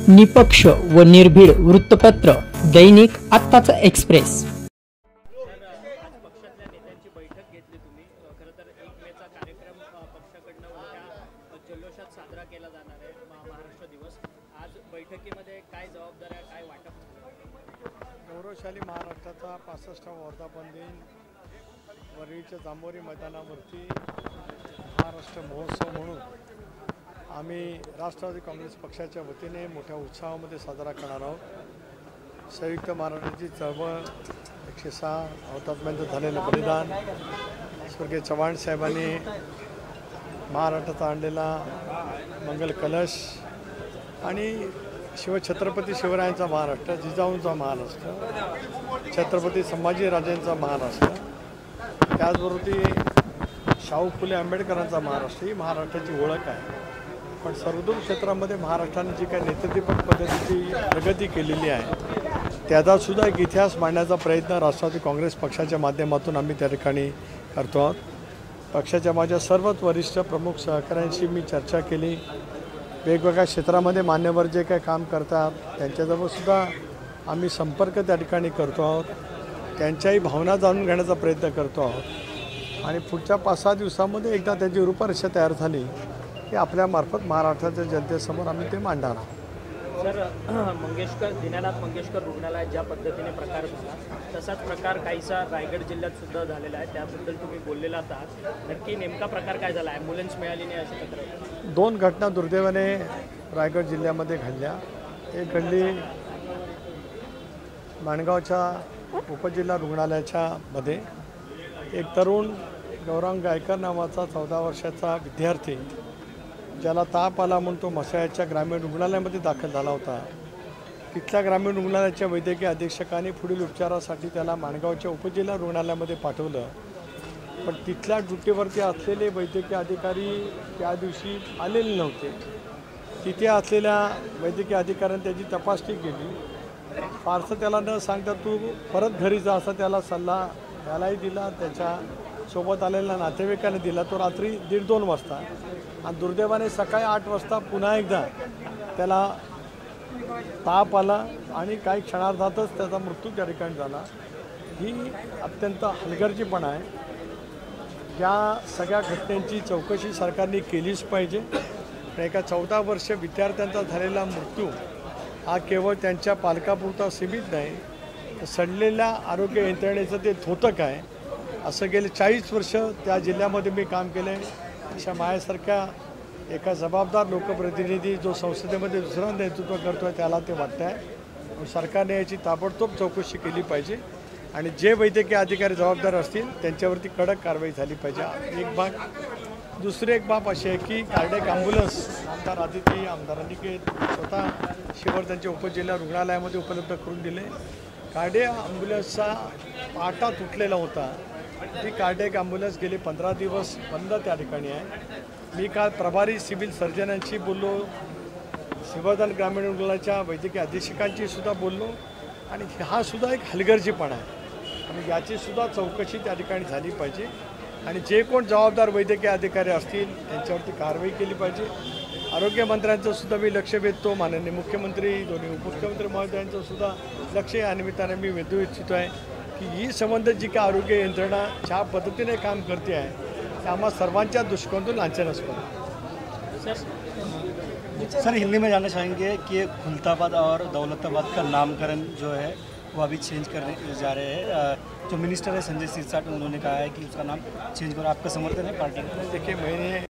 निपक्ष व निर्भीड वृत्तपत्र दैनिक आत्ताचा एक्सप्रेस। पक्षातल्या नेत्यांची बैठक घेतली तुम्ही। खरं तर 1 मेचा कार्यक्रम पक्षाकडनं मोठ्या जल्लोषात साजरा केला जाणार आहे महाराष्ट्र दिवस। आज बैठकीमध्ये काय जबाबदाऱ्या काय वाटप? गौरवशाली महाराष्ट्राचा 65वा वर्धापन दिन वरळीच्या जांभोरी मैदानावरती महाराष्ट्र महोत्सव म्हणून आम्ही राष्ट्रवादी काँग्रेस पक्षाच्या वतीने मोठ्या उत्साहामध्ये साजरा करणार आहोत। संयुक्त महाराष्ट्राची चळवळ 106 हुतात्म्यांचं झालेलं बलिदान, स्वर्गीय चव्हाण साहेबांनी महाराष्ट्राचा आणलेला मंगल कलश आणि छत्रपती शिवरायांचा महाराष्ट्र, जिजाऊंचा महाराष्ट्र, छत्रपती संभाजीराजांचा महाराष्ट्र, त्याचबरोबर ती शाहू फुले आंबेडकरांचा महाराष्ट्र ही महाराष्ट्राची ओळख आहे। पण सर्वदूर क्षेत्रामध्ये महाराष्ट्राने जी काही नेतृत्वपद पद्धतीची प्रगती केलेली आहे त्याचासुद्धा एक इतिहास मांडण्याचा प्रयत्न राष्ट्रवादी काँग्रेस पक्षाच्या माध्यमातून आम्ही त्या ठिकाणी करतो आहोत। पक्षाच्या माझ्या सर्वच वरिष्ठ प्रमुख सहकाऱ्यांशी मी चर्चा केली। वेगवेगळ्या क्षेत्रामध्ये मान्यवर जे काही काम करतात त्यांच्याजवळसुद्धा आम्ही संपर्क त्या ठिकाणी करतो आहोत, त्यांच्याही भावना जाणून घेण्याचा प्रयत्न करतो आहोत आणि पुढच्या 5-6 दिवसामध्ये एकदा त्याची रूपरेषा तयार झाली की आपल्यामार्फत महाराष्ट्राच्या जनतेसमोर आम्ही ते मांडणार आहोत। सर, दीनानाथ मंगेशकर रुग्णालयात ज्या पद्धतीने प्रकार झाला तसाच प्रकार काहीसा रायगड जिल्ह्यात सुद्धा झालेला आहे, त्याबद्दल तुम्ही बोललेला आहात। नक्की नेमका प्रकार काय झाला? ॲम्ब्युलन्स मिळाली नाही अशी तक्रार। 2 घटना दुर्दैवाने रायगड जिल्ह्यामध्ये घडल्या। एक घडली माणगावच्या उपजिल्हा रुग्णालयाच्या मध्ये एक तरुण गौरांग गायकर नावाचा 14 वर्षाचा विद्यार्थी ज्याला ताप आला म्हणून तो म्हसळ्याच्या ग्रामीण रुग्णालयामध्ये दाखल झाला होता। तिथल्या ग्रामीण रुग्णालयाच्या वैद्यकीय अधीक्षकांनी पुढील उपचारासाठी त्याला माणगावच्या उपजिल्हा रुग्णालयामध्ये पाठवलं, पण तिथल्या ड्युटीवरती असलेले वैद्यकीय अधिकारी त्या दिवशी आलेले नव्हते। तिथे असलेल्या वैद्यकीय अधिकाऱ्यांनी त्याची तपासणी केली, फारसं त्याला न सांगता तू परत घरी जा असा त्याला सल्ला त्यालाही दिला, त्याच्यासोबत आलेल्या नातेवाईकांनी दिला। तो रात्री 1:30-2 वाजता आणि दुर्दैवाने सकाळी 8 वाजता पुन्हा एकदा त्याला ताप आला आणि काही क्षणार्धातच त्याचा मृत्यू त्या ठिकाणी झाला। ही अत्यंत हलगर्जीपणा आहे। या सगळ्या घटनेची चौकशी सरकारने केलीच पाहिजे। एका 14 वर्ष विद्यार्थ्यांचा झालेला मृत्यू हा केवळ त्यांच्या पालकापुरता सीमित नाही, तर सडलेल्या आरोग्य यंत्रणेचं ते द्योतक आहे। असं गेले 40 वर्ष त्या जिल्ह्यामध्ये मी काम केलं आहे। अशा माझ्यासारख्या एका जबाबदार लोकप्रतिनिधी जो संसदेमध्ये दुसरा नेतृत्व करतो आहे त्याला ते वाटतं आहे। सरकारने याची ताबडतोब चौकशी केली पाहिजे आणि जे वैद्यकीय अधिकारी जबाबदार असतील त्यांच्यावरती कडक कारवाई झाली पाहिजे। एक बाब दुसरी एक बाब अशी आहे की कार्डियक ॲम्ब्युलन्स आमदार आदिती आमदारांनी स्वतः शिवर्धनच्या उपजिल्हा रुग्णालयामध्ये उपलब्ध करून दिले। कार्डियक ॲम्ब्युलन्सचा पाटा तुटलेला होता, ती कार्डियक ॲम्ब्युलन्स गेले 15 दिवस बंद त्या ठिकाणी आहे। मी काल प्रभारी सिव्हिल सर्जनांशी बोललो, शिवर्धन ग्रामीण रुग्णालयाच्या वैद्यकीय अधीक्षकांशी सुद्धा बोललो आणि हा सुद्धा एक हलगर्जीपणा आहे आणि याचीसुद्धा चौकशी त्या ठिकाणी झाली पाहिजे आणि जे कोण जबाबदार वैद्यकीय अधिकारी असतील त्यांच्यावरती कारवाई केली पाहिजे। आरोग्यमंत्र्यांचं सुद्धा मी लक्ष वेधतो, माननीय मुख्यमंत्री दोन्ही उपमुख्यमंत्री महोदयांचं सुद्धा लक्ष या निमित्ताने मी वेधू इच्छितो आहे की ही संबंधित जी काय आरोग्य यंत्रणा ज्या पद्धतीने काम करते आहे त्या आम्हा सर्वांच्या दृष्टिकोनातून लांछनास्पद। सर, हिंदी में जानना चाहेंगे कि खुलताबाद और दौलताबाद का नामकरण जो है वो अभी चेंज करने जा रहे हैं। जो मिनिस्टर है संजय सिरसाट, उन्होंने कहा है कि उसका नाम चेंज करो। आपका समर्थन है पार्टी का? देखिए, मैंने